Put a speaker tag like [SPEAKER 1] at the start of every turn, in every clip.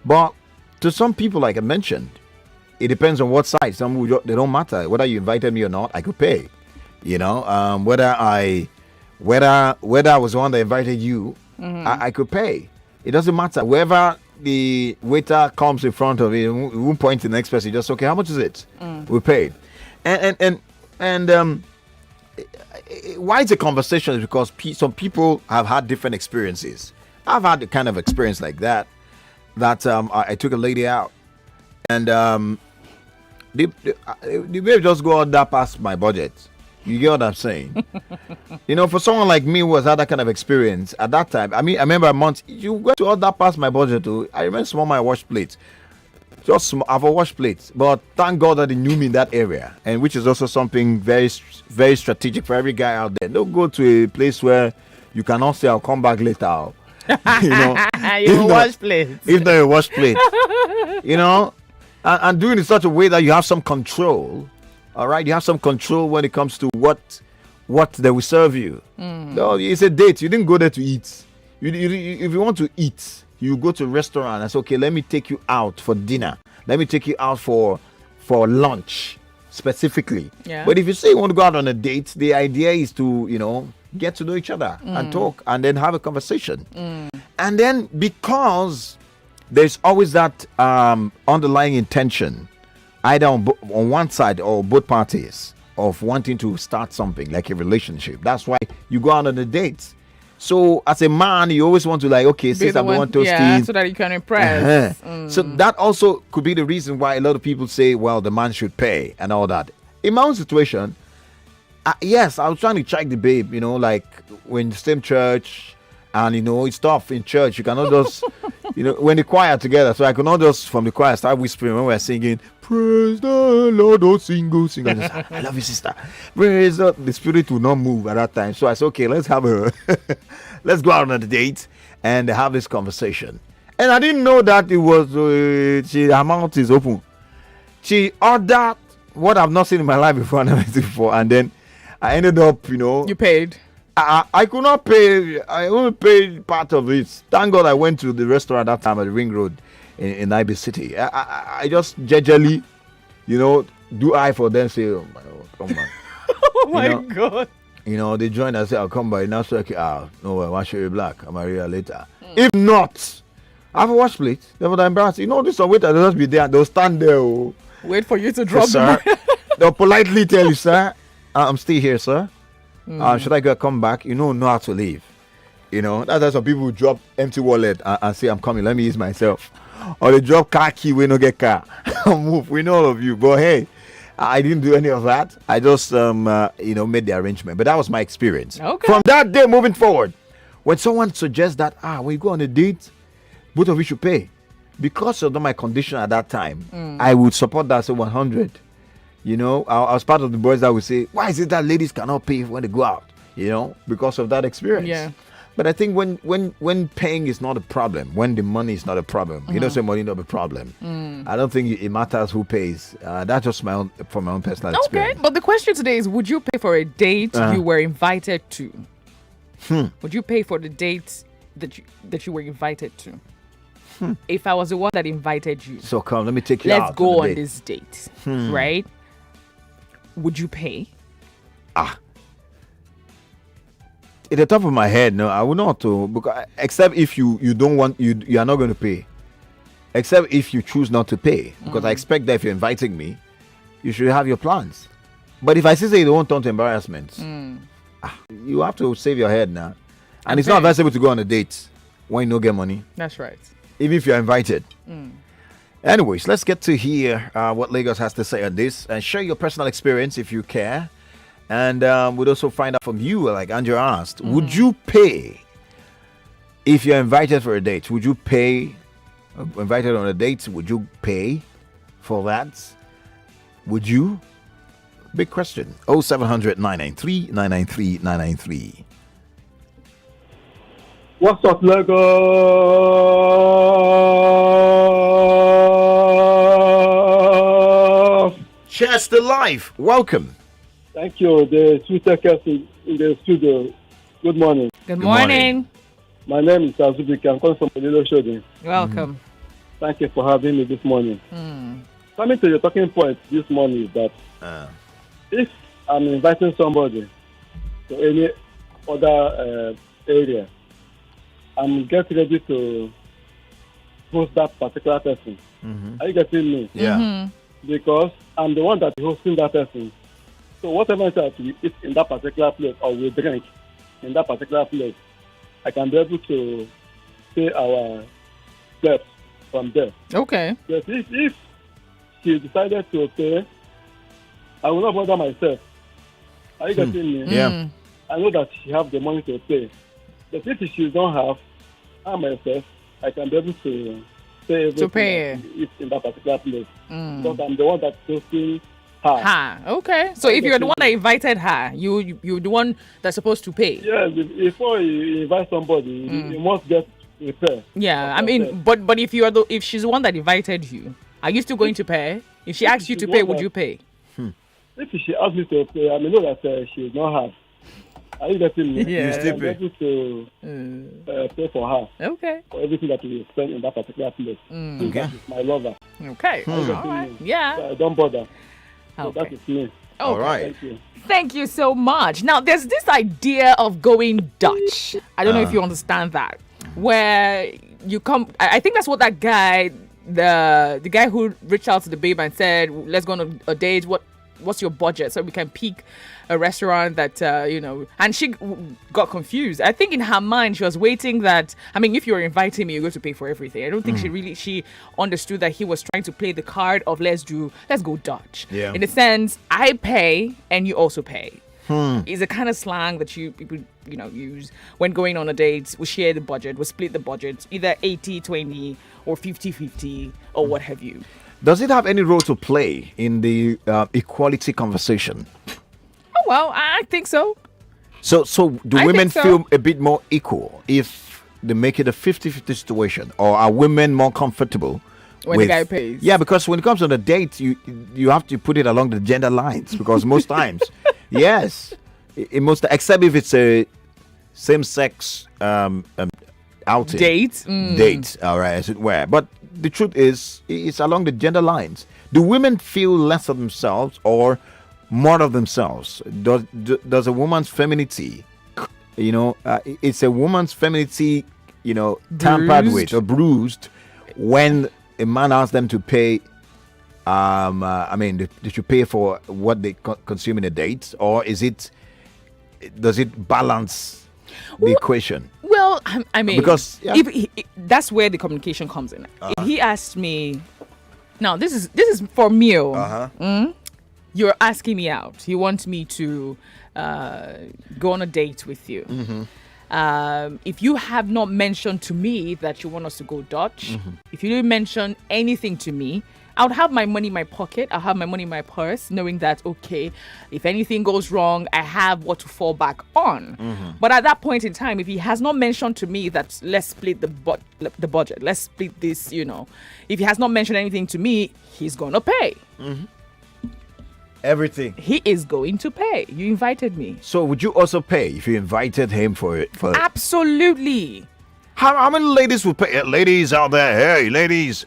[SPEAKER 1] But to some people, like I mentioned, it depends on what side. Some they don't matter whether you invited me or not. I could pay. Whether I was the one that invited you, I could pay. It doesn't matter. Wherever the waiter comes in front of you, we won't point to the next person. Just okay. How much is it? We paid. And why it's a conversation is because some people have had different experiences. I've had the kind of experience like that. I took a lady out, and the babe just go out that past my budget. You get what I'm saying? For someone like me who has had that kind of experience at that time, I remember a month, you go to all that past my budget too. I remember small my wash plates. Just small, I have a wash plate. But thank God that they knew me in that area. And which is also something very, very strategic for every guy out there. Don't go to a place where you cannot say, I'll come back later.
[SPEAKER 2] You wash plates.
[SPEAKER 1] If not a wash plate. And doing it in such a way that you have some control. All right, you have some control when it comes to what they will serve you. No, it's a date. You didn't go there to eat. If you want to eat, you go to a restaurant and say, okay, let me take you out for dinner. Let me take you out for lunch specifically.
[SPEAKER 2] Yeah.
[SPEAKER 1] But if you say you want to go out on a date, the idea is to, get to know each other and talk and then have a conversation. And then because there's always that underlying intention, either on one side or both parties, of wanting to start something like a relationship. That's why you go out on a date. So as a man, you always want to since I'm the one toasting,
[SPEAKER 2] so that you can impress.
[SPEAKER 1] So that also could be the reason why a lot of people say, well, the man should pay and all that. In my own situation, yes, I was trying to check the babe, like we're in the same church, and it's tough in church. You cannot just, when the choir together, so I could not just from the choir start whispering when we're singing, praise the Lord, oh sing, go sing. I just, I love you, sister. Praise the spirit will not move at that time. So I said, okay, let's go out on a date and have this conversation. And I didn't know that it was, her mouth is open. She ordered what I've not seen in my life before, and then I ended up,
[SPEAKER 2] You paid.
[SPEAKER 1] I could not pay. I only paid part of it. Thank God I went to the restaurant that time at the Ring Road in Ibe City. I just gingerly, do I for them, say, oh my God, come on.
[SPEAKER 2] Oh my God.
[SPEAKER 1] They join and say, I'll come by. Now, so no, I want you black. I'm Maria later. If not, I have a wash plate. They would embarrass. This waiter, they'll just be there. They'll stand there.
[SPEAKER 2] Wait for you to drop
[SPEAKER 1] sir. They'll politely tell you, sir, I'm still here, sir. Should I come back? Know how to leave. That's why some people who drop empty wallet and say, I'm coming, let me use myself. Or they drop car key, we no get car. Move, we know all of you. But hey, I didn't do any of that. I just, made the arrangement. But that was my experience.
[SPEAKER 2] Okay.
[SPEAKER 1] From that day moving forward, when someone suggests that, when you go on a date, both of you should pay. Because of my condition at that time, I would support that, say 100. I was part of the boys that would say, why is it that ladies cannot pay when they go out? Because of that experience.
[SPEAKER 2] Yeah.
[SPEAKER 1] But I think when paying is not a problem, when the money is not a problem, say money not a problem. I don't think it matters who pays. That's just from my own personal experience.
[SPEAKER 2] Okay, but the question today is, would you pay for a date you were invited to? Would you pay for the date that you were invited to? If I was the one that invited you.
[SPEAKER 1] So come, let me take you out.
[SPEAKER 2] Let's go on this date. Right? Would you pay?
[SPEAKER 1] At the top of my head, no, I would not. Because except if you don't want, you are not going to pay. Except if you choose not to pay. Because I expect that if you're inviting me, you should have your plans. But if I say you don't want turn to embarrassment, you have to save your head now. And it's not advisable to go on a date when you don't get money.
[SPEAKER 2] That's right.
[SPEAKER 1] Even if you're invited. Anyways, let's get to hear what Lagos has to say on this and share your personal experience if you care. And we'd also find out from you, like Andrea asked, would you pay if you're invited for a date? Would you pay? Invited on a date, would you pay for that? Would you? Big question. 0700 993 993 993.
[SPEAKER 3] What's up, Lagos?
[SPEAKER 1] Cheers to life. Welcome.
[SPEAKER 3] Thank you. The two Tekes in the studio. Good morning.
[SPEAKER 2] Good morning.
[SPEAKER 3] My name is Azubike. I'm calling from Elilo Shodin.
[SPEAKER 2] Welcome.
[SPEAKER 3] Thank you for having me this morning. Coming to your talking point this morning is that if I'm inviting somebody to any other area, I'm getting ready to host that particular person. Are you getting me?
[SPEAKER 1] Yeah.
[SPEAKER 3] Because I'm the one that is hosting that person. So whatever that we eat in that particular place or we drink in that particular place, I can be able to pay our debts from there.
[SPEAKER 2] Okay.
[SPEAKER 3] But if she decided to pay, I will not bother myself. Are you getting me?
[SPEAKER 1] Yeah.
[SPEAKER 3] I know that she have the money to pay. But if she don't have, I myself, I can be able to pay everything that we eat in that particular place. Because I'm the one that's hosting her.
[SPEAKER 2] Okay. So if you're the one that invited her, you're the one that's supposed to pay.
[SPEAKER 3] Yes, before you invite somebody, you must get prepared.
[SPEAKER 2] Yeah, I mean, but if she's the one that invited you, are you still going to pay? If she asks you to pay, would you pay?
[SPEAKER 3] If she asks me to pay, I may know that she does not have. Are you getting me?
[SPEAKER 2] Yeah.
[SPEAKER 1] You still pay.
[SPEAKER 3] I'm able to pay for her.
[SPEAKER 2] Okay.
[SPEAKER 3] For everything that we spend in that particular place.
[SPEAKER 1] Okay.
[SPEAKER 3] That is my lover.
[SPEAKER 2] Okay.
[SPEAKER 3] Are you
[SPEAKER 2] All
[SPEAKER 3] getting
[SPEAKER 2] right.
[SPEAKER 3] me?
[SPEAKER 2] Yeah.
[SPEAKER 3] So don't bother. So
[SPEAKER 2] Okay.
[SPEAKER 3] that is me.
[SPEAKER 1] All right.
[SPEAKER 3] Thank you.
[SPEAKER 2] Thank you so much. Now, there's this idea of going Dutch. I don't know if you understand that. Where you come, I think that's what that guy, the guy who reached out to the babe and said, let's go on a date. What's your budget? So we can pick a restaurant that, and she got confused. I think in her mind, she was waiting that, I mean, if you're inviting me, you're going to pay for everything. I don't think she understood that he was trying to play the card of let's go Dutch.
[SPEAKER 1] Yeah.
[SPEAKER 2] In a sense, I pay and you also pay. It's a kind of slang that people use when going on a date. We share the budget, we split the budget, either 80-20 or 50-50 or what have you.
[SPEAKER 1] Does it have any role to play in the equality conversation?
[SPEAKER 2] Oh, well, I think so.
[SPEAKER 1] So do
[SPEAKER 2] I
[SPEAKER 1] women
[SPEAKER 2] think so.
[SPEAKER 1] feel a bit more equal if they make it a 50-50 situation, or are women more comfortable
[SPEAKER 2] When the guy pays.
[SPEAKER 1] Yeah, because when it comes on a date, you have to put it along the gender lines, because most times, yes, in most, except if it's a same-sex outing. Date, all right, as it were. But the truth is, it's along the gender lines. Do women feel less of themselves or more of themselves? Does a woman's femininity, it's a woman's femininity, tampered with or bruised when a man asks them to pay? They should pay for what they consume in a date, or does it balance the equation?
[SPEAKER 2] Well, I mean,
[SPEAKER 1] because
[SPEAKER 2] if that's where the communication comes in. If he asked me, now this is for me. You're asking me out. You want me to go on a date with you. If you have not mentioned to me that you want us to go Dutch, if you didn't mention anything to me, I would have my money in my pocket. I'll have my money in my purse, knowing that, okay, if anything goes wrong, I have what to fall back on. But at that point in time, if he has not mentioned to me that let's split the budget, let's split this, if he has not mentioned anything to me, he's going to pay.
[SPEAKER 1] Everything.
[SPEAKER 2] He is going to pay. You invited me.
[SPEAKER 1] So would you also pay if you invited him for it?
[SPEAKER 2] Absolutely.
[SPEAKER 1] How many ladies would pay? Ladies out there, hey, ladies,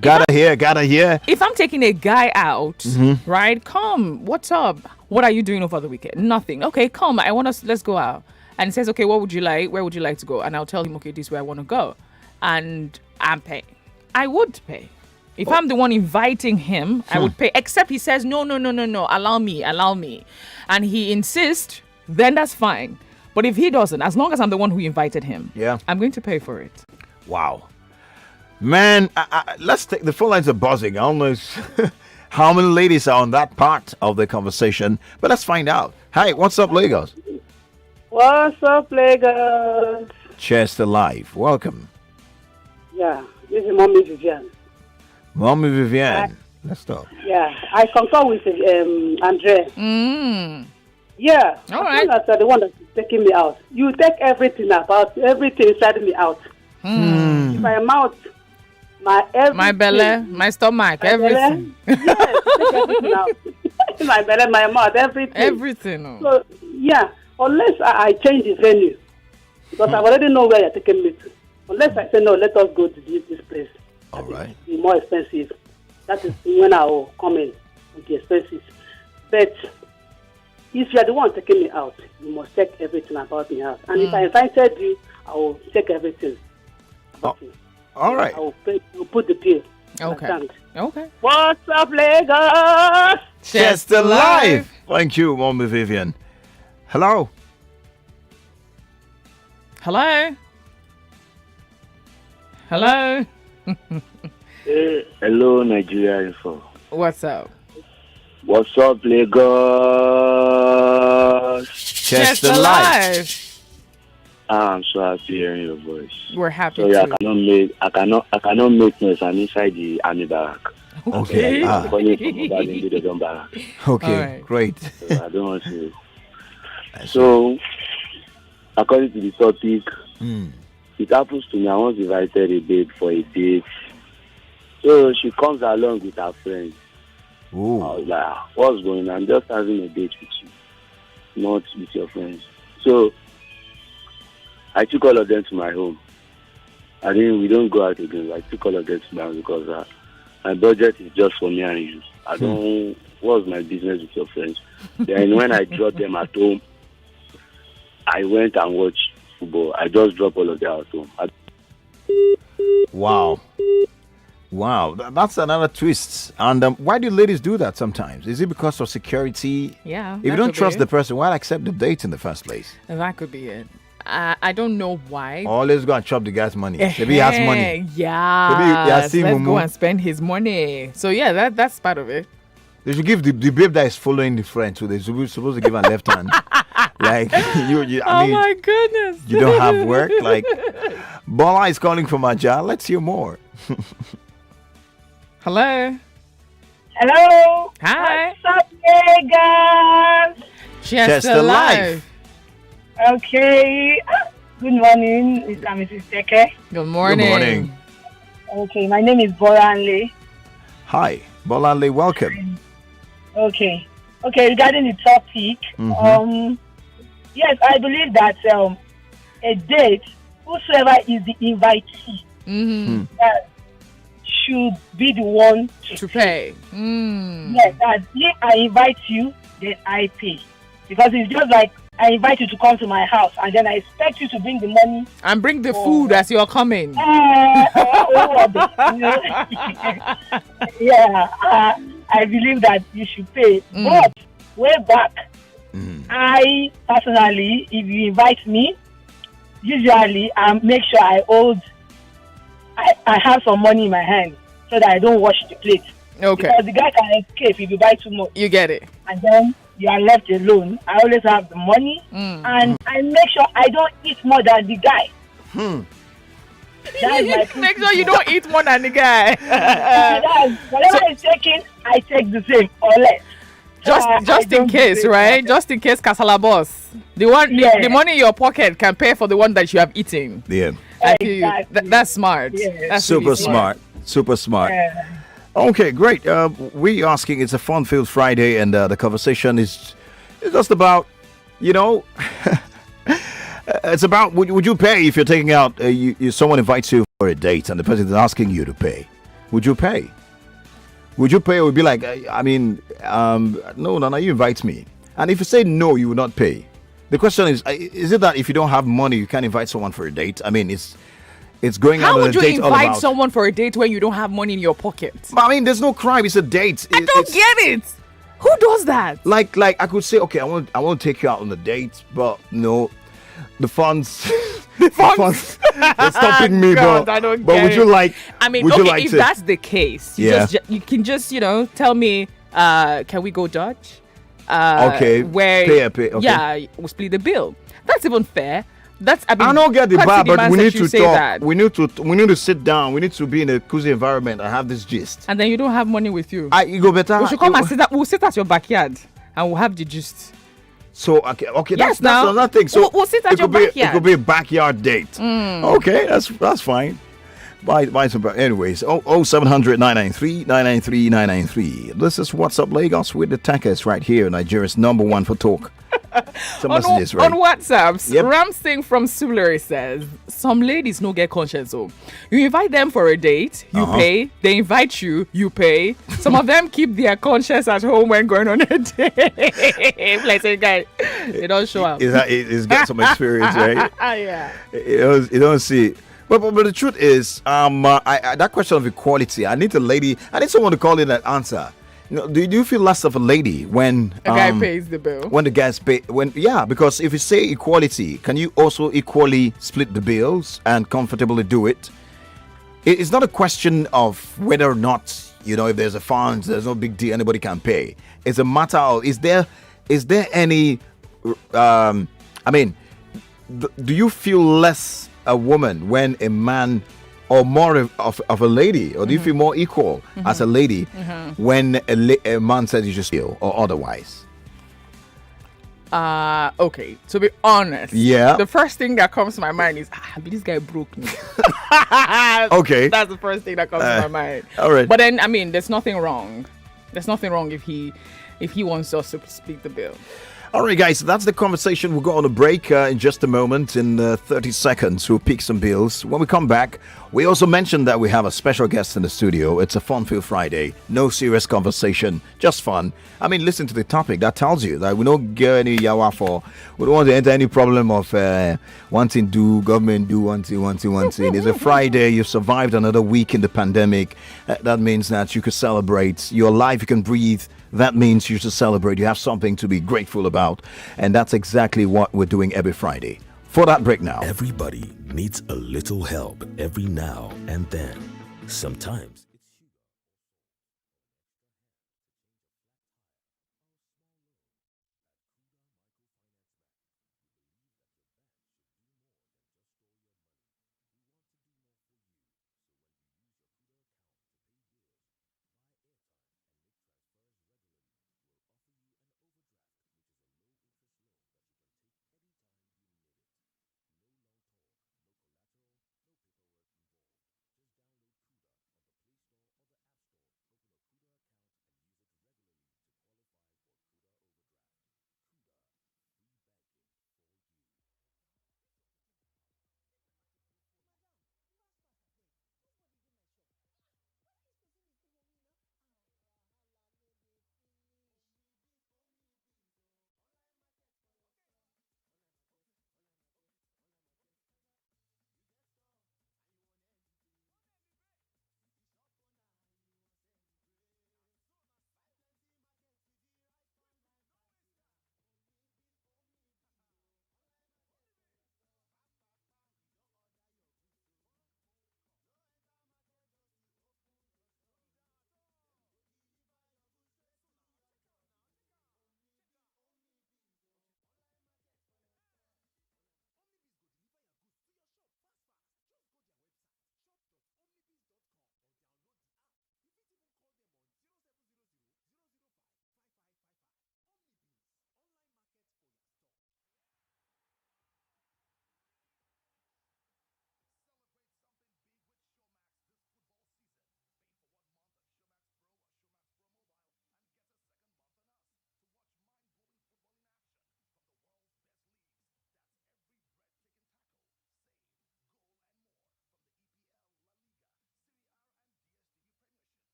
[SPEAKER 1] gather here.
[SPEAKER 2] If I'm taking a guy out, right? Come, what's up? What are you doing over the weekend? Nothing. Okay, come. Let's go out. And he says, okay, what would you like? Where would you like to go? And I'll tell him, okay, this is where I want to go. And I'm paying. I would pay. If I'm the one inviting him, I would pay. Except he says, no, allow me. And he insists, then that's fine. But if he doesn't, as long as I'm the one who invited him, I'm going to pay for it.
[SPEAKER 1] Wow. Man, let's take the phone lines are buzzing. I don't know how many ladies are on that part of the conversation, but let's find out. Hi, what's up, Lagos?
[SPEAKER 4] What's up, Lagos?
[SPEAKER 1] Chester Live. Welcome.
[SPEAKER 4] Yeah, this is Mommy Vivian.
[SPEAKER 1] Mommy Vivian. Let's talk.
[SPEAKER 4] Yeah, I concur with Andrea. Yeah,
[SPEAKER 2] all right.
[SPEAKER 4] As the one that's taking me out. You take everything inside me out. If I am out,
[SPEAKER 2] my belly, my stomach, everything.
[SPEAKER 4] Yes, take everything out. My belly, my mouth, everything.
[SPEAKER 2] Everything.
[SPEAKER 4] So, yeah, unless I change the venue, because I already know where you're taking me to. Unless I say, no, let us go to this place.
[SPEAKER 1] All right.
[SPEAKER 4] Be more expensive. That is when I will come in with the expenses. But if you are the one taking me out, you must check everything about me out. And if I invited you, I will check everything about you.
[SPEAKER 1] All right.
[SPEAKER 4] I will put the bill.
[SPEAKER 2] Okay. Okay.
[SPEAKER 4] What's up, Lagos?
[SPEAKER 1] Chester Live. Thank you, Mommy Vivian. Hello.
[SPEAKER 2] Hello. Hello.
[SPEAKER 5] Hello, Nigeria Info.
[SPEAKER 2] What's up?
[SPEAKER 5] What's up, Lagos?
[SPEAKER 1] Chester Live.
[SPEAKER 5] I'm so happy hearing your voice.
[SPEAKER 2] We're happy
[SPEAKER 5] Sorry,
[SPEAKER 2] to.
[SPEAKER 5] I cannot make noise. I'm inside the army barrack.
[SPEAKER 1] Okay.
[SPEAKER 5] I'm calling from the barrack.
[SPEAKER 1] Okay.
[SPEAKER 2] Right.
[SPEAKER 1] Great.
[SPEAKER 5] So I don't want to. So, according to the topic, it happens to me. I once invited a babe for a date. So she comes along with her friends.
[SPEAKER 1] Ooh.
[SPEAKER 5] I was like, what's going on? I'm just having a date with you, not with your friends. So I took all of them to my home. We don't go out again. I took all of them to my home because my budget is just for me and you. I don't, what's my business with your friends? Then when I dropped them at home, I went and watched football. I just dropped all of them at home.
[SPEAKER 1] Wow. Wow. That's another twist. And why do ladies do that sometimes? Is it because of security?
[SPEAKER 2] Yeah.
[SPEAKER 1] If you don't trust the person, why accept the date in the first place?
[SPEAKER 2] That could be it. I don't know why.
[SPEAKER 1] Always go and chop the guy's money. Maybe he has money.
[SPEAKER 2] Yeah.
[SPEAKER 1] Let's
[SPEAKER 2] go and spend his money. So yeah, that's part of it.
[SPEAKER 1] They should give the babe that is following the friend, so they're supposed to give a left hand. Like I mean,
[SPEAKER 2] my goodness.
[SPEAKER 1] You don't have work. Like Bola is calling from Aja. Let's hear more.
[SPEAKER 2] Hello.
[SPEAKER 4] Hello.
[SPEAKER 2] Hi.
[SPEAKER 4] What's up, Lagos?
[SPEAKER 2] Chester Live.
[SPEAKER 4] Okay. Good morning, Mr. and Mrs. Teke.
[SPEAKER 2] Good morning.
[SPEAKER 1] Good morning.
[SPEAKER 4] Okay, my name is Boranle.
[SPEAKER 1] Hi, Bolanle. Welcome.
[SPEAKER 4] Okay, regarding the topic, yes, I believe that a date, whosoever is the invitee, should be the one
[SPEAKER 2] to pay.
[SPEAKER 4] Yes, that if I invite you, then I pay. Because it's just like I invite you to come to my house and then I expect you to bring the money.
[SPEAKER 2] And bring the food as you're coming.
[SPEAKER 4] I believe that you should pay. But way back, I personally, if you invite me, usually I make sure I have some money in my hand so that I don't wash the plate.
[SPEAKER 2] Okay.
[SPEAKER 4] Because the guy can escape if you buy too much.
[SPEAKER 2] You get it.
[SPEAKER 4] And then you are left alone. I always have the money and I make sure I don't eat more than the guy.
[SPEAKER 2] Make sure you don't eat more than the guy.
[SPEAKER 4] Whatever I'm taking, I take the same or less.
[SPEAKER 2] Just in case, right? Just in case, Kasala boss. The money in your pocket can pay for the one that you have eaten.
[SPEAKER 1] Yeah.
[SPEAKER 2] Exactly. That's smart.
[SPEAKER 4] Yeah.
[SPEAKER 2] That's
[SPEAKER 1] Super
[SPEAKER 2] really
[SPEAKER 1] smart. Super smart.
[SPEAKER 4] Yeah.
[SPEAKER 1] Okay, great. We're asking, it's a fun-filled Friday, and the conversation is just about, it's about, would you pay if you're taking out, someone invites you for a date, and the person is asking you to pay? Would you pay? Would you pay, or would be like, no, you invite me. And if you say no, you will not pay. The question is it that if you don't have money, you can't invite someone for a date? I mean, it's going out on a date. How would you
[SPEAKER 2] invite someone for a date when you don't have money in your pocket?
[SPEAKER 1] But I mean, there's no crime. It's a date.
[SPEAKER 2] I don't get it. Who does that?
[SPEAKER 1] Like I could say, okay, I want to take you out on a date, but no, the funds, they're stopping me.
[SPEAKER 2] God, I don't
[SPEAKER 1] but
[SPEAKER 2] get
[SPEAKER 1] would you
[SPEAKER 2] it.
[SPEAKER 1] like?
[SPEAKER 2] I mean,
[SPEAKER 1] would
[SPEAKER 2] okay,
[SPEAKER 1] you like
[SPEAKER 2] if
[SPEAKER 1] to,
[SPEAKER 2] that's the case, you can just tell me, can we go Dutch?
[SPEAKER 1] Okay.
[SPEAKER 2] Where
[SPEAKER 1] pay. Okay.
[SPEAKER 2] Yeah, we'll split the bill. That's even fair. I
[SPEAKER 1] don't get the bar, but we need to talk.
[SPEAKER 2] That.
[SPEAKER 1] We need to sit down. We need to be in a cozy environment and have this gist.
[SPEAKER 2] And then you don't have money with you.
[SPEAKER 1] You go better.
[SPEAKER 2] We should come and sit. We'll sit at your backyard and we'll have the gist.
[SPEAKER 1] So okay,
[SPEAKER 2] yes,
[SPEAKER 1] that's another thing. So
[SPEAKER 2] we'll sit at your backyard.
[SPEAKER 1] It could be a backyard date. Okay, that's fine. Buy some. Anyways, 0700 993 993 993. This is What's Up Lagos with the Tekes right here, Nigeria's #1 for talk Some
[SPEAKER 2] on,
[SPEAKER 1] messages, right?
[SPEAKER 2] on WhatsApps,
[SPEAKER 1] Yep.
[SPEAKER 2] Ramsing from Sulere says, some ladies no get conscience. So you invite them for a date, you pay. They invite you, you pay. Some of them keep their conscience at home when going on a date. Like say, guy, they don't show up.
[SPEAKER 1] He's got some experience, right?
[SPEAKER 2] Yeah.
[SPEAKER 1] You don't see. But the truth is, that question of equality, I need someone to call in and answer. Do you feel less of a lady when
[SPEAKER 2] A guy pays the bill?
[SPEAKER 1] when the guys pay? Because if you say equality, can you also equally split the bills and comfortably do it? It's not a question of whether or not if there's a fund, there's no big deal, anybody can pay. It's a matter of is there any? Do you feel less a woman when a man, or more of a lady, or do you feel more equal as a lady when a man says you should steal or otherwise?
[SPEAKER 2] Okay, to be honest, the first thing that comes to my mind is this guy broke me.
[SPEAKER 1] Okay,
[SPEAKER 2] that's the first thing that comes to my mind.
[SPEAKER 1] All right,
[SPEAKER 2] but then there's nothing wrong if he wants us to split the bill.
[SPEAKER 1] All right, guys, that's the conversation. We'll go on a break in just a moment. In 30 seconds, we'll pick some bills. When we come back, we also mentioned that we have a special guest in the studio. It's a fun-filled Friday. No serious conversation, just fun. Listen to the topic. That tells you that we don't get any yawa for. We don't want to enter any problem of wanting do, government do, one thing. It's a Friday. You've survived another week in the pandemic. That means that you could celebrate. You're alive, you can breathe. That means you should celebrate. You have something to be grateful about. And that's exactly what we're doing every Friday. For that break now.
[SPEAKER 6] Everybody needs a little help every now and then. Sometimes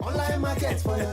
[SPEAKER 7] Online market for you.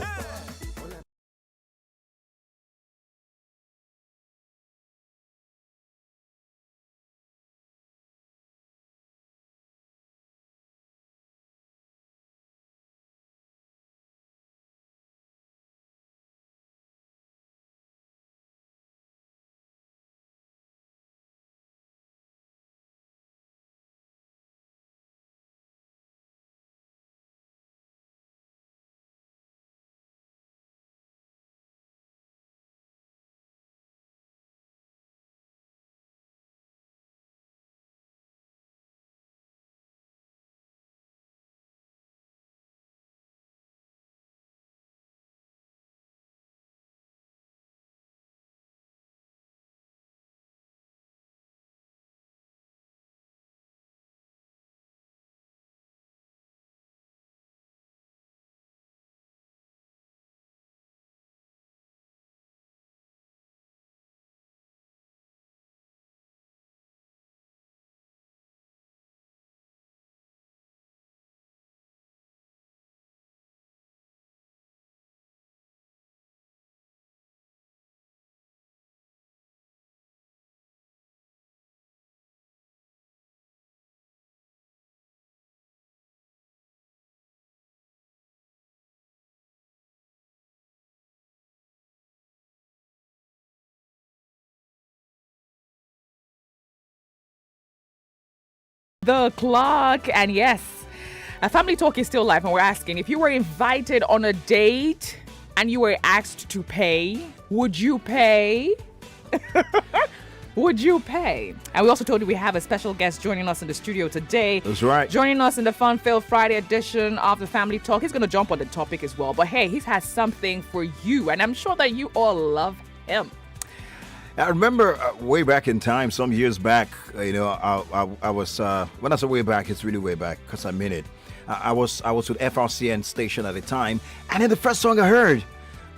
[SPEAKER 2] The clock, and yes, a family talk is still live, and we're asking if you were invited on a date and you were asked to pay, would you pay? Would you pay? And we also told you we have a special guest joining us in the studio today.
[SPEAKER 1] That's right.
[SPEAKER 2] Joining us in the Fun Filled Friday edition of the Family Talk. He's going to jump on the topic as well. But hey, he has something for you, and I'm sure that you all love him.
[SPEAKER 1] I remember way back in time, some years back, I was, when I say way back, it's really way back because I mean it. I was with FRCN station at the time, and then the first song I heard,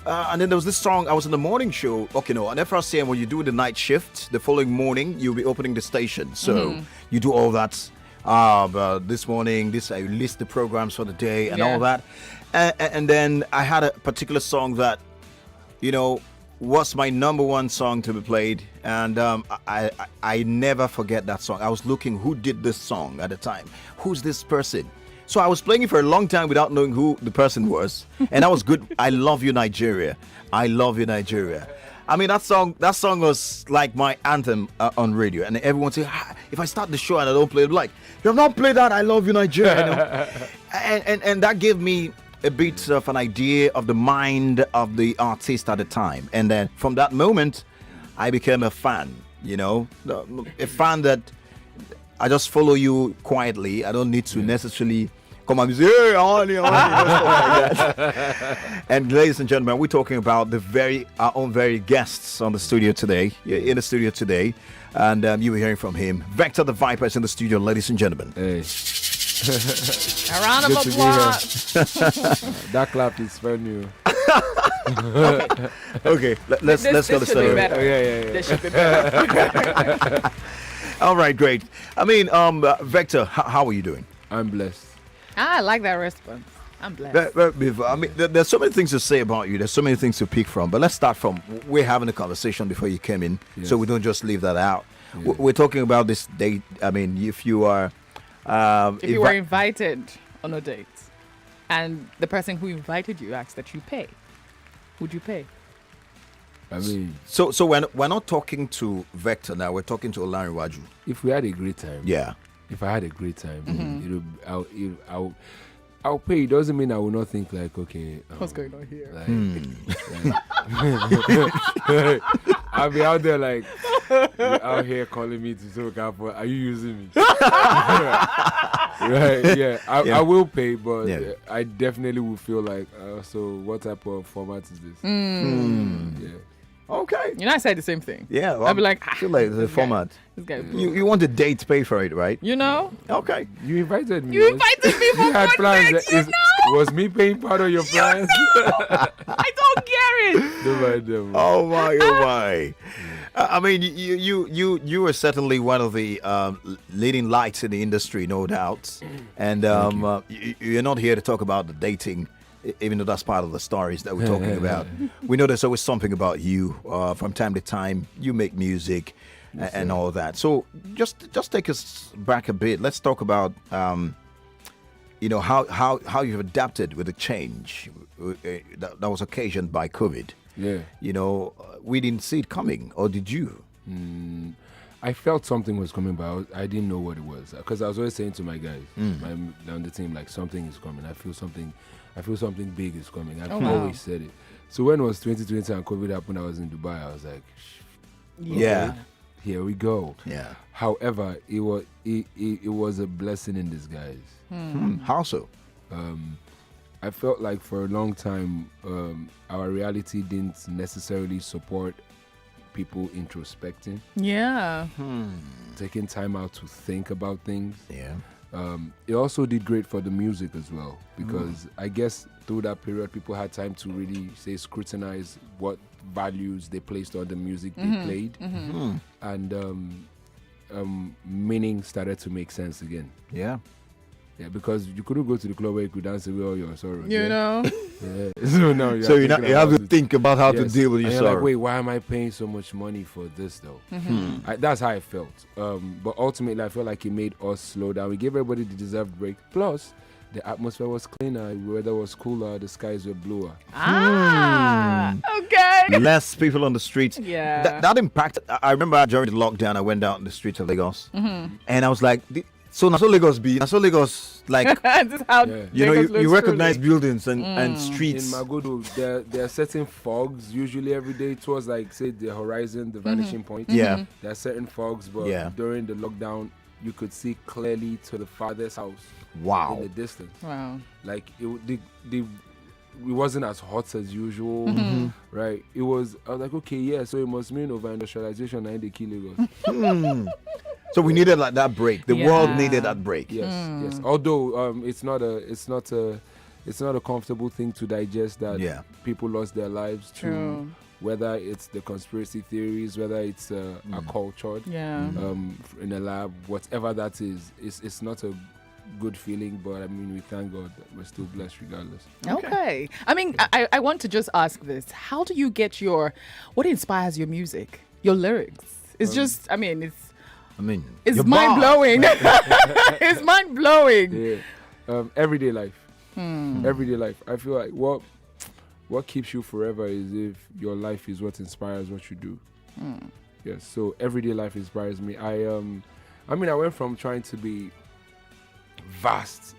[SPEAKER 1] and then there was this song, I was in the morning show. Okay, no, on FRCN, when you do the night shift, the following morning, you'll be opening the station. So you do all that. This morning, I list the programs for the day and all that. And then I had a particular song that, was my number one song to be played, and I never forget that song. I was looking who did this song at the time. Who's this person? So I was playing it for a long time without knowing who the person was, and that was good. I Love You, Nigeria. I Love You, Nigeria. I mean, that song was like my anthem on radio, and everyone say, if I start the show and I don't play it, like, you have not played that I Love You, Nigeria. and that gave me a bit of an idea of the mind of the artist at the time. And then from that moment, I became a fan, a fan that I just follow you quietly. I don't need to necessarily come and say, hey, honey, stuff like that. And ladies and gentlemen, we're talking about our own very guests on the studio today, in the studio today. And you were hearing from him. Vector the Viper is in the studio, ladies and gentlemen.
[SPEAKER 8] Hey.
[SPEAKER 2] A round of applause.
[SPEAKER 8] That clap is very new.
[SPEAKER 1] Okay, let's go to
[SPEAKER 2] the
[SPEAKER 1] yeah.
[SPEAKER 2] This should be better.
[SPEAKER 1] All right, great. I mean, Vector, how are you doing?
[SPEAKER 8] I'm blessed.
[SPEAKER 2] I like that response. I'm blessed.
[SPEAKER 1] I mean, there's so many things to say about you. There's so many things to pick from. But let's start from, we're having a conversation before you came in, so we don't just leave that out. Yeah. We're talking about this date. I mean, if you are...
[SPEAKER 2] if you were invited on a date and the person who invited you asked that you pay, would you pay?
[SPEAKER 8] I mean,
[SPEAKER 1] so we're not talking to Vector now. We're talking to Olariwaju.
[SPEAKER 8] If we had a great time, if I had a great time, I'll pay. It doesn't mean I will not think like, okay,
[SPEAKER 2] what's going on here?
[SPEAKER 8] I'll be out there like, you're out here calling me to say, are you using me? Right? Yeah, I will pay, but I definitely will feel like, so what type of format is this? Yeah.
[SPEAKER 1] Okay.
[SPEAKER 2] I said the same thing.
[SPEAKER 1] Yeah. Well,
[SPEAKER 2] I'll be like,
[SPEAKER 1] I feel like the format.
[SPEAKER 2] This guy
[SPEAKER 1] you want the date to pay for it, right?
[SPEAKER 2] You know?
[SPEAKER 1] Okay.
[SPEAKER 8] You invited me.
[SPEAKER 2] You invited me for
[SPEAKER 8] had
[SPEAKER 2] one
[SPEAKER 8] plans.
[SPEAKER 2] date,
[SPEAKER 8] Was me paying part of your plans?
[SPEAKER 2] I don't get it.
[SPEAKER 8] No mind them.
[SPEAKER 1] Oh my! I mean, you are certainly one of the leading lights in the industry, no doubt. And you're not here to talk about the dating, even though that's part of the stories that we're talking about. We know there's always something about you. From time to time, you make music and all that. So just take us back a bit. Let's talk about how you've adapted with the change that was occasioned by COVID.
[SPEAKER 8] Yeah.
[SPEAKER 1] We didn't see it coming, or did you?
[SPEAKER 8] I felt something was coming, but I didn't know what it was. Because I was always saying to my guys, on the team, like, something is coming. I feel something big is coming. I've always said it. So when it was 2020 and COVID happened, I was in Dubai. I was like,
[SPEAKER 1] Yeah.
[SPEAKER 8] Here we go.
[SPEAKER 1] Yeah.
[SPEAKER 8] However, it was a blessing in disguise.
[SPEAKER 1] How so?
[SPEAKER 8] I felt like for a long time, our reality didn't necessarily support people introspecting.
[SPEAKER 2] Yeah.
[SPEAKER 8] Taking time out to think about things.
[SPEAKER 1] Yeah.
[SPEAKER 8] It also did great for the music as well, because I guess through that period, people had time to really, scrutinize what values they placed on the music they played. And meaning started to make sense again.
[SPEAKER 1] Yeah.
[SPEAKER 8] Yeah, because you couldn't go to the club where you could dance away all your sorrow.
[SPEAKER 2] You know?
[SPEAKER 8] Yeah. So now you
[SPEAKER 1] have to think about how to deal with your
[SPEAKER 8] and
[SPEAKER 1] sorrow.
[SPEAKER 8] you're like, wait, why am I paying so much money for this though? That's how I felt. But ultimately, I felt like it made us slow down. We gave everybody the deserved break. Plus, the atmosphere was cleaner, the weather was cooler, the skies were bluer.
[SPEAKER 2] Okay.
[SPEAKER 1] Less people on the streets.
[SPEAKER 2] Yeah.
[SPEAKER 1] That impacted. I remember during the lockdown, I went out in the streets of Lagos, and I was like, so Lagos like
[SPEAKER 2] This is how
[SPEAKER 1] you recognize buildings and streets.
[SPEAKER 8] In Magodo, there are certain fogs usually every day towards, like, say, the horizon, the vanishing point.
[SPEAKER 1] Yeah.
[SPEAKER 8] There are certain fogs, but during the lockdown, you could see clearly to the farthest house.
[SPEAKER 1] Wow.
[SPEAKER 8] In the distance.
[SPEAKER 2] Wow.
[SPEAKER 8] Like, it wasn't as hot as usual, right? I was like, okay, yeah, so it must mean over industrialization and the kill Lagos.
[SPEAKER 1] So we needed like that break. The world needed that break.
[SPEAKER 8] Yes. Although it's not a comfortable thing to digest that people lost their lives to, whether it's the conspiracy theories, whether it's accultured, in a lab, whatever that is, it's not a good feeling. But I mean, we thank God that we're still blessed regardless.
[SPEAKER 2] Okay. I mean, I want to just ask this: how do you get what inspires your music, your lyrics? It's just, it's mind blowing. It's mind blowing.
[SPEAKER 8] Yeah. Everyday life. Everyday life. I feel like what keeps you forever is if your life is what inspires what you do. Yes. So everyday life inspires me. I went from trying to be vast,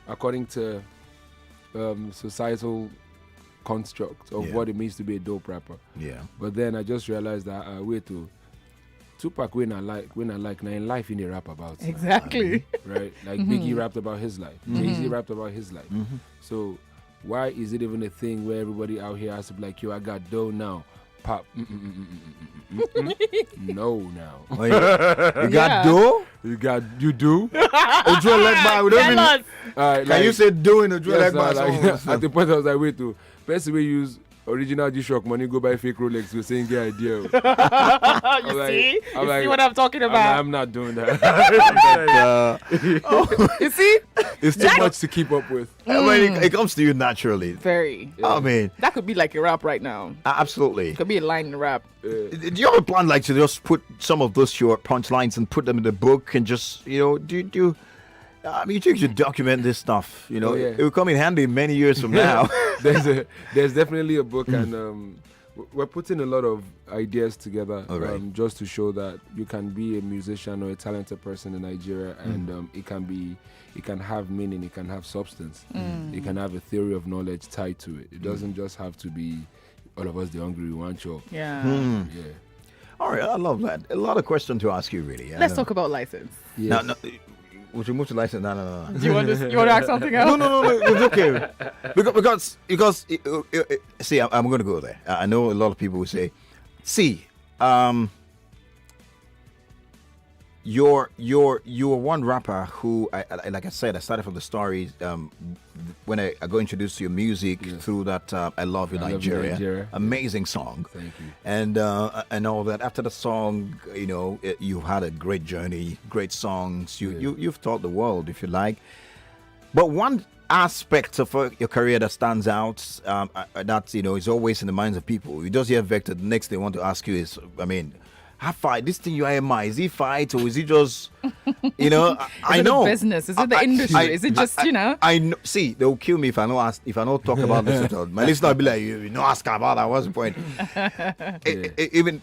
[SPEAKER 8] according to societal construct of what it means to be a dope rapper. Yeah. But then I just realized that Tupac when I like now in life in the rap about
[SPEAKER 2] exactly
[SPEAKER 8] right, like Biggie rapped about his life, Jay-Z rapped about his life. So why is it even a thing where everybody out here has to be like, yo, I got dough now, pop? No, now.
[SPEAKER 1] You got dough?
[SPEAKER 8] You do?
[SPEAKER 1] Can you say dough in a drill like
[SPEAKER 8] at the point I was like, wait, best way use original G-Shock money, go buy fake Rolex. You're saying get idea.
[SPEAKER 2] You see what I'm talking about?
[SPEAKER 8] I'm not doing that.
[SPEAKER 2] You see?
[SPEAKER 8] It's too much to keep up with.
[SPEAKER 1] It comes to you naturally.
[SPEAKER 2] Very.
[SPEAKER 1] Yeah.
[SPEAKER 2] That could be like a rap right now.
[SPEAKER 1] Absolutely.
[SPEAKER 2] It could be a line in a rap.
[SPEAKER 1] Do you have a plan like to just put some of those short punchlines and put them in the book and just, you should document this stuff. It will come in handy many years from now.
[SPEAKER 8] There's definitely a book, and we're putting a lot of ideas together, just to show that you can be a musician or a talented person in Nigeria, and it can have meaning, it can have substance, it can have a theory of knowledge tied to it. It doesn't just have to be all of us the hungry we want your.
[SPEAKER 2] Yeah.
[SPEAKER 1] All right, I love that. A lot of questions to ask you, really.
[SPEAKER 2] Let's talk about license.
[SPEAKER 8] Yes.
[SPEAKER 1] No. Would you move to license? No.
[SPEAKER 2] Do you want to ask something else?
[SPEAKER 1] No. It's okay. Because see, I'm going to go there. I know a lot of people will say, you're one rapper who, like I said, I started from the stories when I go introduce your music through that I Love You Nigeria. Amazing song.
[SPEAKER 8] Thank you.
[SPEAKER 1] And all that. After the song, you had a great journey, great songs. You've taught the world, if you like. But one aspect of your career that stands out, that is always in the minds of people. You just hear Vector. The next thing they want to ask you is, how fight this thing you AMI, is he fight or is he just I know
[SPEAKER 2] business, is it the industry, is it just
[SPEAKER 1] I know. See, they'll kill me if I don't talk about this. My listener will be like, you know, ask about that, what's the point? Even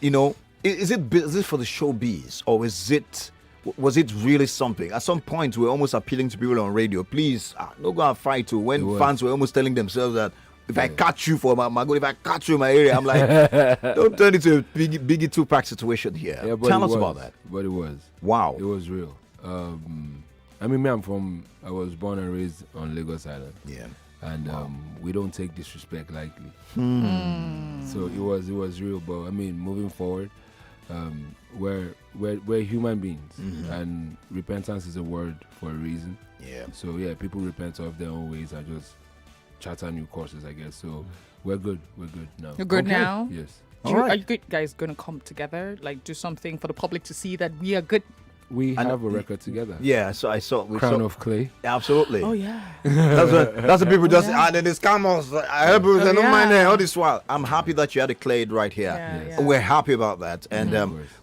[SPEAKER 1] is it for the showbiz, or was it really something? At some point we're almost appealing to people on radio, please don't go and fight too, when fans were almost telling themselves that if I catch you for my good, if I catch you in my area, I'm like, don't turn it to a Biggie Tupac situation here.
[SPEAKER 8] Yeah,
[SPEAKER 1] Tell us about that.
[SPEAKER 8] But it was.
[SPEAKER 1] Wow.
[SPEAKER 8] It was real. I was born and raised on Lagos Island.
[SPEAKER 1] Yeah.
[SPEAKER 8] And we don't take disrespect lightly. So it was real. But moving forward, we're human beings, and repentance is a word for a reason.
[SPEAKER 1] Yeah.
[SPEAKER 8] So people repent of their own ways and just charter new courses, I guess. So we're good. We're good now.
[SPEAKER 2] You're good now?
[SPEAKER 8] Yes.
[SPEAKER 2] Are you guys going to come together, like do something for the public to see that we are good?
[SPEAKER 8] We have a record together.
[SPEAKER 1] Yeah, so I saw
[SPEAKER 8] Crown of Clay.
[SPEAKER 1] Absolutely.
[SPEAKER 2] Oh yeah.
[SPEAKER 1] That's what people just then it's camels. I heard people say, no mind there all this while. I'm happy that you had a Clay right here.
[SPEAKER 2] Yeah.
[SPEAKER 1] We're happy about that, and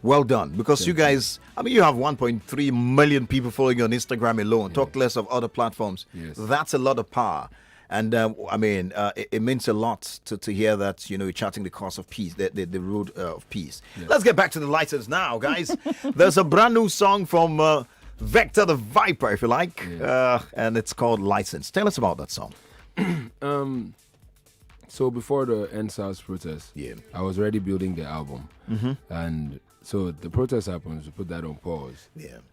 [SPEAKER 1] well done, because you guys. You have 1.3 million people following you on Instagram alone. Talk less of other platforms.
[SPEAKER 8] Yes.
[SPEAKER 1] That's a lot of power. And it means a lot to hear that you're charting the course of peace, the road of peace. Yes. Let's get back to the license now, guys. There's a brand new song from Vector the Viper, if you like, and it's called License. Tell us about that song.
[SPEAKER 8] So before the NSAS protest, I was already building the album, and so the protest happened. We put that on pause,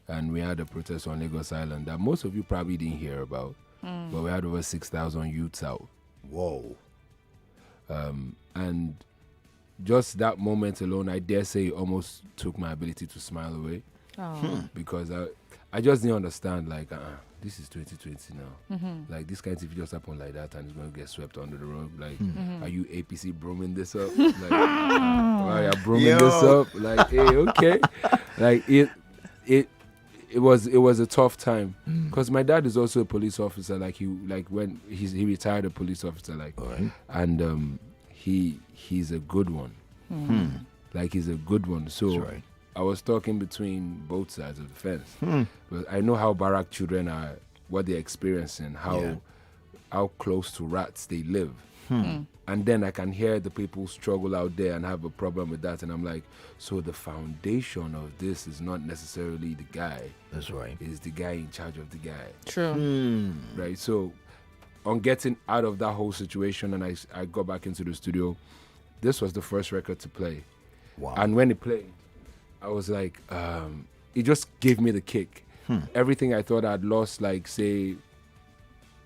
[SPEAKER 8] and we had a protest on Lagos Island that most of you probably didn't hear about. But we had over 6,000 youths out.
[SPEAKER 1] Whoa.
[SPEAKER 8] And just that moment alone, I dare say, almost took my ability to smile away. Because I just didn't understand, like, this is 2020 now. Like, this kind of thing just happened like that and it's going to get swept under the rug. Like, are you APC brooming this up? Like, why are you brooming this up? Like, hey, okay. Like, it was a tough time because my dad is also a police officer. When he retired a police officer, and he's a good one. Like, he's a good one. So I was talking between both sides of the fence. But I know how barrack children are, what they're experiencing, how close to rats they live. And then I can hear the people struggle out there and have a problem with that. And I'm like, so the foundation of this is not necessarily the guy.
[SPEAKER 1] That's right.
[SPEAKER 8] It's the guy in charge of the guy.
[SPEAKER 2] True.
[SPEAKER 8] Right? So on getting out of that whole situation and I got back into the studio, this was the first record to play.
[SPEAKER 1] Wow.
[SPEAKER 8] And when it played, I was like, it just gave me the kick. Everything I thought I'd lost, like, say,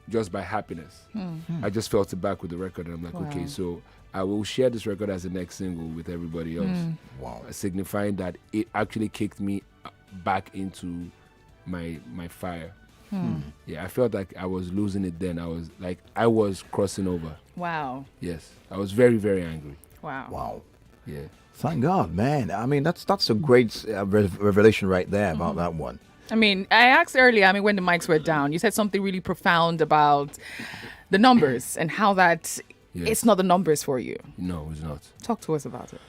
[SPEAKER 8] just by happiness. I just felt it back with the record, and I'm like, okay, so I will share this record as the next single with everybody else.
[SPEAKER 1] Wow.
[SPEAKER 8] Signifying that it actually kicked me back into my fire. Yeah, I felt like I was losing it then. I was crossing over.
[SPEAKER 2] Wow.
[SPEAKER 8] Yes. I was very, very angry.
[SPEAKER 1] Wow.
[SPEAKER 8] Yeah.
[SPEAKER 1] Thank God, man. I mean, that's a great revelation right there about that one.
[SPEAKER 2] I asked earlier, when the mics were down, you said something really profound about the numbers and how that it's not the numbers for you.
[SPEAKER 8] No, it's not.
[SPEAKER 2] Talk to us about it.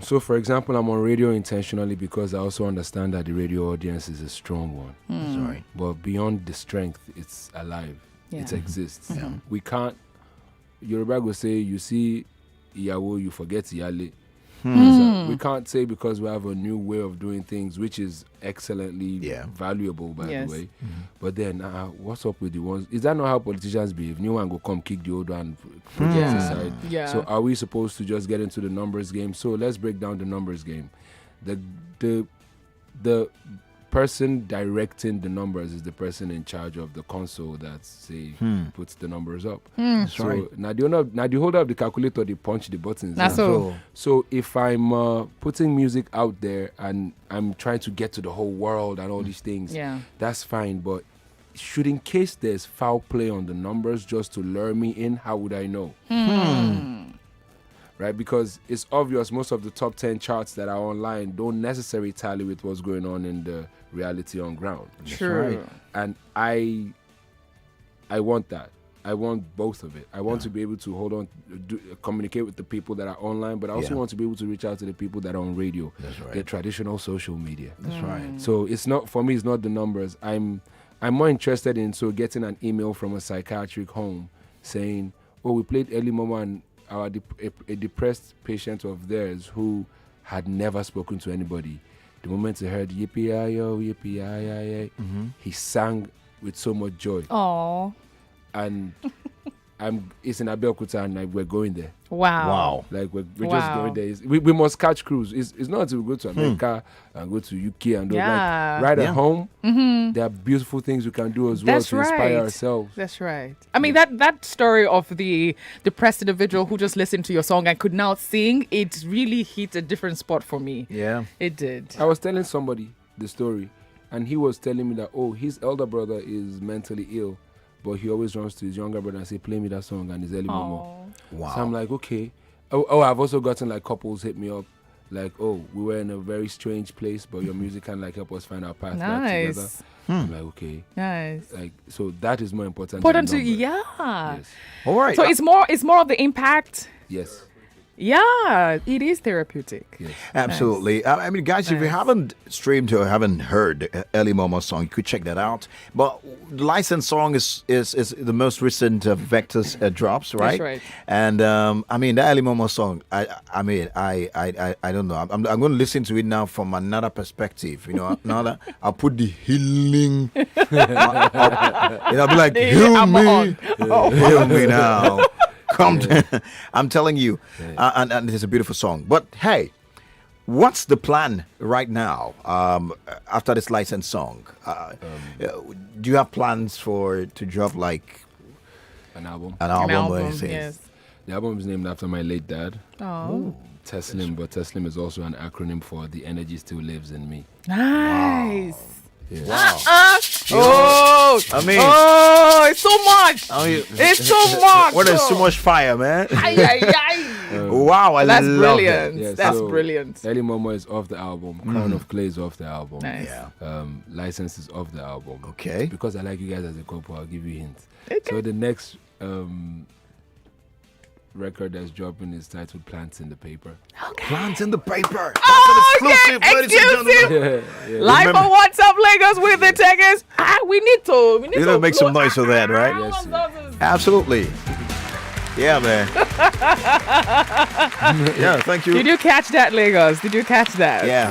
[SPEAKER 8] So, for example, I'm on radio intentionally because I also understand that the radio audience is a strong one.
[SPEAKER 1] Sorry.
[SPEAKER 8] But beyond the strength, it's alive. It exists. We can't... Yoruba will say, you see Iyawo, you forget Iyale. So we can't say because we have a new way of doing things, which is excellently valuable, by the way. But then, what's up with the ones? Is that not how politicians behave? New one go come kick the old one, aside. So are we supposed to just get into the numbers game? So let's break down the numbers game. The person directing the numbers is the person in charge of the console that puts the numbers up.
[SPEAKER 1] That's
[SPEAKER 8] so
[SPEAKER 1] right.
[SPEAKER 8] now the holder of the calculator, they punch the buttons.
[SPEAKER 2] That's
[SPEAKER 8] So if I'm putting music out there and I'm trying to get to the whole world and all these things, that's fine. But should, in case there's foul play on the numbers just to lure me in, how would I know? Right, because it's obvious most of the top 10 charts that are online don't necessarily tally with what's going on in the reality on ground.
[SPEAKER 2] True.
[SPEAKER 8] Right? And I want that. I want both of it. I want to be able to hold on, communicate with the people that are online, but I also want to be able to reach out to the people that are on radio, the traditional social media.
[SPEAKER 1] That's right.
[SPEAKER 8] So it's not, for me, it's not the numbers. I'm more interested in getting an email from a psychiatric home saying, oh, we played Early Mama and a depressed patient of theirs who had never spoken to anybody. The moment he heard yippee-yi-yo, yippee-yi-yi, he sang with so much joy.
[SPEAKER 2] Aww.
[SPEAKER 8] And it's in Abeokuta and we're going there.
[SPEAKER 2] Wow.
[SPEAKER 8] Like we're just going there. We must catch cruise. It's not until we go to America and go to UK and like right at home. There are beautiful things we can do as well to inspire ourselves.
[SPEAKER 2] That's right. I mean that story of the depressed individual who just listened to your song and could now sing, it really hit a different spot for me.
[SPEAKER 1] Yeah,
[SPEAKER 2] it did.
[SPEAKER 8] I was telling somebody the story, and he was telling me that his elder brother is mentally ill, but he always runs to his younger brother and say, play me that song, and his early Momo.
[SPEAKER 1] Wow.
[SPEAKER 8] So I'm like, okay. I've also gotten like couples hit me up like, oh, we were in a very strange place, but your music can like help us find our path back together. I'm like, okay.
[SPEAKER 2] Nice.
[SPEAKER 8] Like, so that is more important.
[SPEAKER 2] Important to
[SPEAKER 8] Yes.
[SPEAKER 1] All right.
[SPEAKER 2] So it's more of the impact.
[SPEAKER 8] Yes.
[SPEAKER 2] Yeah, it is therapeutic.
[SPEAKER 8] Yes.
[SPEAKER 1] Absolutely.
[SPEAKER 2] Nice.
[SPEAKER 1] I mean, guys, if you haven't streamed or haven't heard Early Momo song, you could check that out. But the licensed song is the most recent Vector's drops, right?
[SPEAKER 2] That's right.
[SPEAKER 1] And I mean, the Early Momo song, I don't know. I'm going to listen to it now from another perspective. You know, now that I'll put the healing up. I'll be like, heal me. Heal me now. I'm telling you, and it's a beautiful song. But hey, what's the plan right now after this licensed song? Do you have plans to drop like
[SPEAKER 8] an album?
[SPEAKER 1] An album,
[SPEAKER 2] yes.
[SPEAKER 8] The album is named after my late dad.
[SPEAKER 2] Oh.
[SPEAKER 8] Teslim, but Teslim is also an acronym for The Energy Still Lives in Me.
[SPEAKER 2] Nice.
[SPEAKER 1] Wow. Wow.
[SPEAKER 2] I
[SPEAKER 1] mean,
[SPEAKER 2] it's so much. It's so much.
[SPEAKER 1] Well, there's so much fire, man. Wow,
[SPEAKER 2] that's
[SPEAKER 1] love
[SPEAKER 2] brilliant.
[SPEAKER 1] That.
[SPEAKER 8] Yeah,
[SPEAKER 2] that's
[SPEAKER 8] so
[SPEAKER 2] brilliant.
[SPEAKER 8] Early Momo is off the album. Crown of Clay is off the album.
[SPEAKER 2] Nice.
[SPEAKER 1] Yeah.
[SPEAKER 8] License is off the album.
[SPEAKER 1] Okay.
[SPEAKER 8] Because I like you guys as a couple, I'll give you hints.
[SPEAKER 2] Okay.
[SPEAKER 8] So the next record that's dropping is titled Plants in the Paper.
[SPEAKER 2] Okay.
[SPEAKER 1] Plants in the Paper. That's an exclusive, ladies and gentlemen.
[SPEAKER 8] Yeah.
[SPEAKER 2] Live on What's Up Lagos with the Tekes. We need to
[SPEAKER 1] make some noise for that, right?
[SPEAKER 8] Yes.
[SPEAKER 1] Absolutely. Yeah, man. Yeah, thank you.
[SPEAKER 2] Did you catch that, Lagos? Did you catch that?
[SPEAKER 1] Yeah.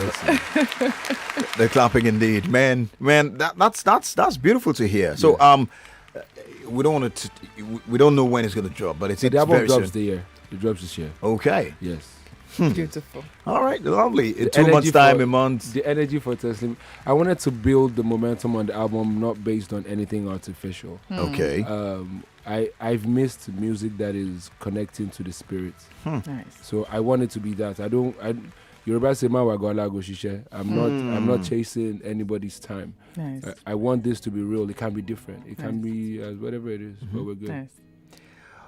[SPEAKER 1] They're clapping indeed. Man, that's beautiful to hear. So we don't want to we don't know when it's going to drop, but it's
[SPEAKER 8] the album
[SPEAKER 1] very
[SPEAKER 8] drops
[SPEAKER 1] soon.
[SPEAKER 8] It drops this year.
[SPEAKER 1] Okay.
[SPEAKER 8] Yes.
[SPEAKER 2] Beautiful.
[SPEAKER 1] All right, lovely. In
[SPEAKER 8] The
[SPEAKER 1] 2 months'
[SPEAKER 8] energy
[SPEAKER 1] time,
[SPEAKER 8] for-
[SPEAKER 1] a month.
[SPEAKER 8] The energy for Teslim. I wanted to build the momentum on the album, not based on anything artificial.
[SPEAKER 1] Okay.
[SPEAKER 8] I've missed music that is connecting to the spirit.
[SPEAKER 2] Nice.
[SPEAKER 8] So I want it to be that. Yoruba say "Ma wa gola go shishe." I'm not chasing anybody's time.
[SPEAKER 2] Nice.
[SPEAKER 8] I want this to be real. It can be different. It can be whatever it is, but we're good.
[SPEAKER 2] Nice.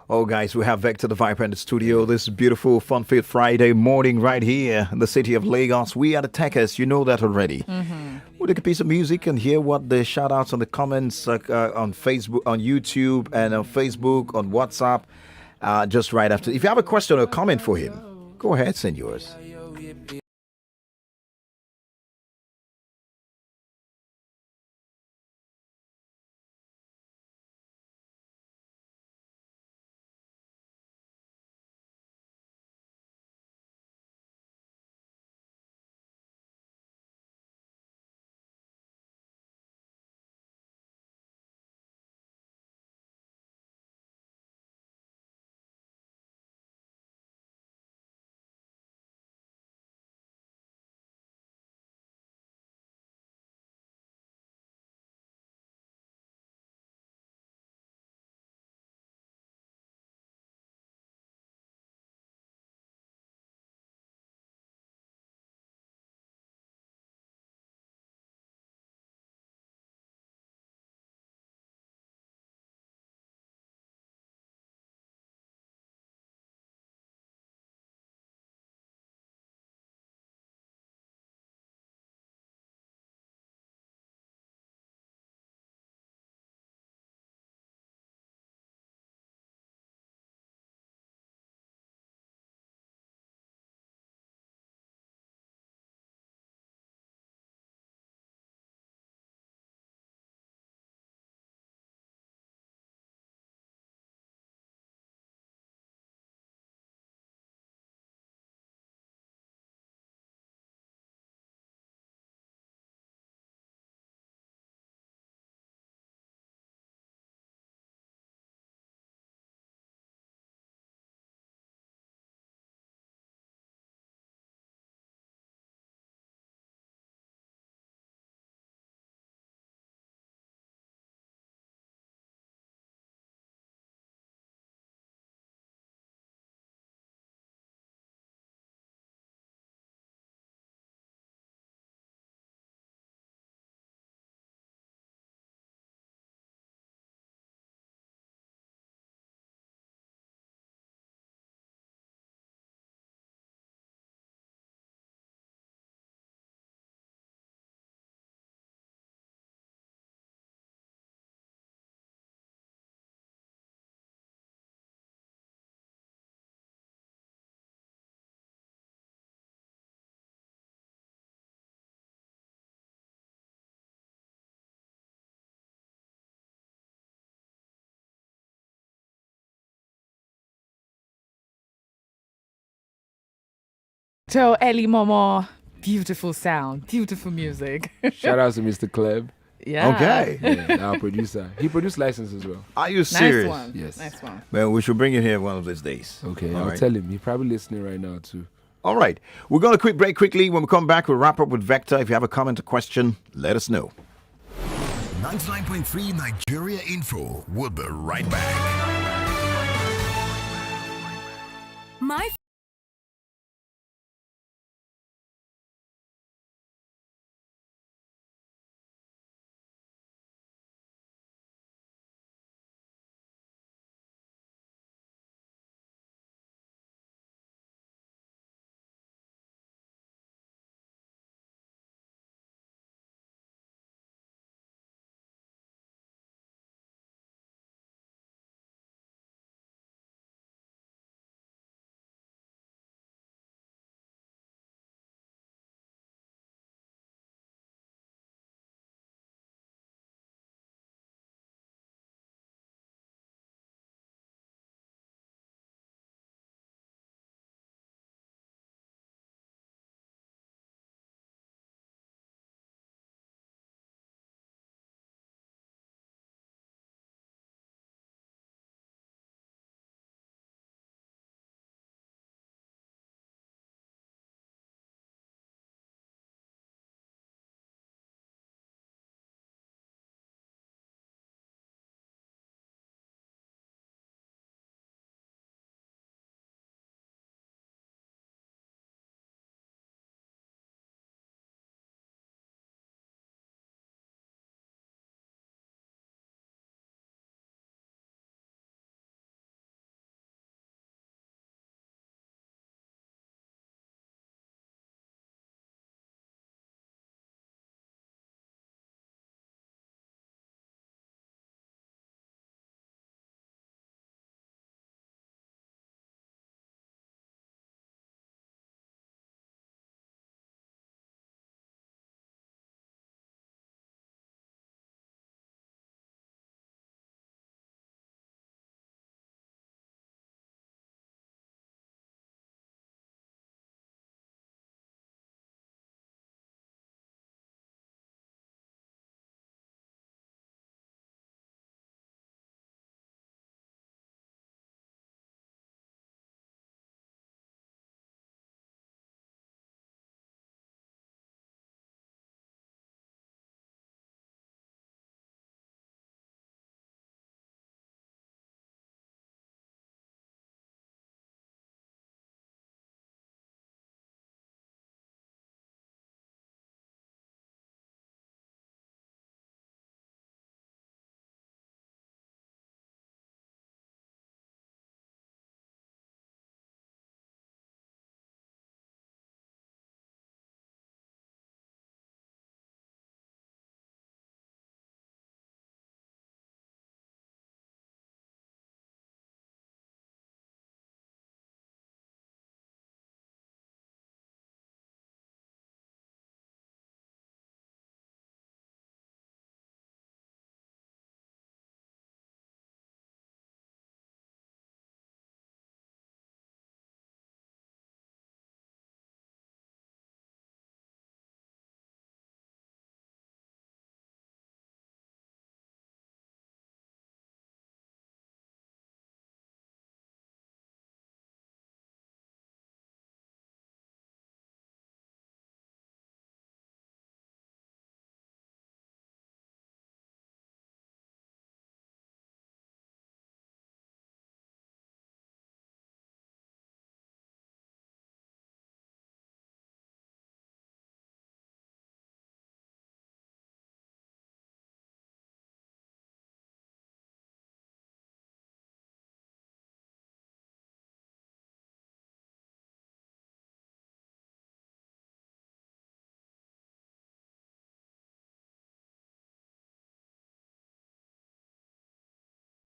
[SPEAKER 1] Oh, guys, we have Vector the Viper in the studio. This beautiful Fun-Filled Friday morning right here in the city of Lagos. We are the Tekers. You know that already. We'll take a piece of music and hear what the shout-outs on the comments on Facebook, on YouTube, and on Facebook, on WhatsApp, just right after. If you have a question or comment for him, go ahead, send yours.
[SPEAKER 2] So Ellie Momo, beautiful sound, beautiful music.
[SPEAKER 8] Shout out to Mr. Kleb.
[SPEAKER 2] Yeah.
[SPEAKER 1] Okay.
[SPEAKER 8] Yeah, our producer. He produced License as well.
[SPEAKER 1] Are you serious?
[SPEAKER 2] Nice one.
[SPEAKER 8] Yes.
[SPEAKER 2] Nice one.
[SPEAKER 1] Well, we should bring him here one of these days.
[SPEAKER 8] Okay,
[SPEAKER 1] All
[SPEAKER 8] I'll
[SPEAKER 1] right.
[SPEAKER 8] tell him. He's probably listening right now too.
[SPEAKER 1] All right. We're going to quick break quickly. When we come back, we'll wrap up with Vector. If you have a comment or question, let us know.
[SPEAKER 9] 99.3 Nigeria Info. We'll be right back.
[SPEAKER 10] My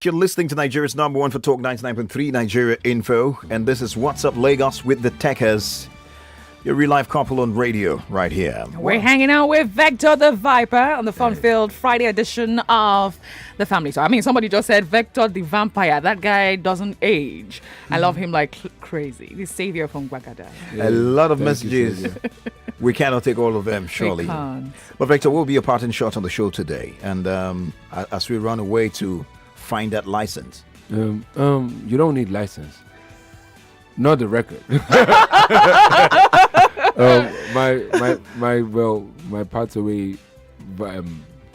[SPEAKER 1] You're listening to Nigeria's number one for Talk 99.3 Nigeria Info, and this is What's Up Lagos with the Tekers. Your real life couple on radio right here.
[SPEAKER 2] We're hanging out with Vector the Viper on the fun-filled Friday edition of The Family. So, I mean, somebody just said Vector the Vampire. That guy doesn't age. I love him like crazy. The savior from Gwagada.
[SPEAKER 1] A lot of messages. We cannot take all of them, surely. But Vector, will be a parting shot on the show today. And as we run away to find that license.
[SPEAKER 8] You don't need license. Not the record. My parts away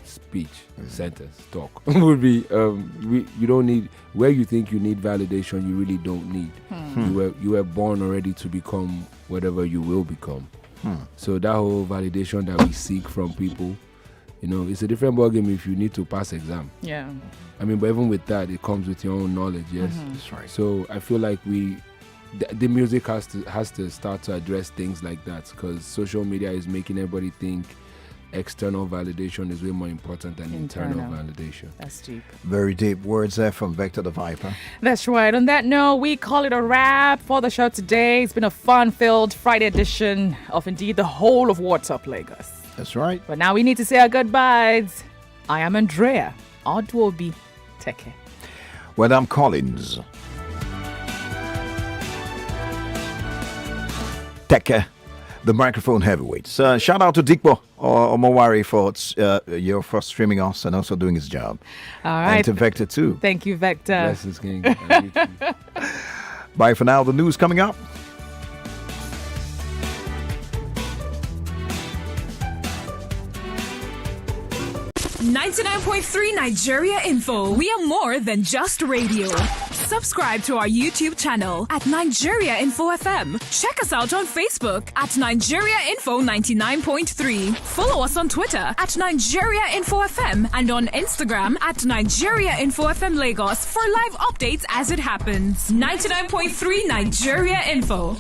[SPEAKER 8] speech sentence talk would be you don't need where you think you need validation. You really don't need. You were born already to become whatever you will become. So that whole validation that we seek from people, it's a different ballgame if you need to pass exam.
[SPEAKER 2] Yeah.
[SPEAKER 8] I mean, but even with that, it comes with your own knowledge. Yes,
[SPEAKER 1] that's right.
[SPEAKER 8] So I feel like the music has to start to address things like that, because social media is making everybody think external validation is way more important than internal validation.
[SPEAKER 2] That's deep.
[SPEAKER 1] Very deep words there from Vector the Viper.
[SPEAKER 2] That's right. On that note, we call it a wrap for the show today. It's been a fun-filled Friday edition of indeed the whole of What's Up Lagos.
[SPEAKER 1] That's right.
[SPEAKER 2] But now we need to say our goodbyes. I am Andrea. Odu-obi, Teke.
[SPEAKER 1] Well, I'm Collins. Teke, the microphone heavyweights. Shout out to Dikbo or Mowari for streaming us and also doing his job.
[SPEAKER 2] All right.
[SPEAKER 1] And to Vector too.
[SPEAKER 2] Thank you, Vector.
[SPEAKER 8] Blessings, King.
[SPEAKER 1] Bye for now. The news coming up.
[SPEAKER 10] 99.3 Nigeria Info. We are more than just radio. Subscribe to our YouTube channel at Nigeria Info FM. Check us out on Facebook at Nigeria Info 99.3. Follow us on Twitter at Nigeria Info FM and on Instagram at Nigeria Info FM Lagos for live updates as it happens. 99.3 Nigeria Info.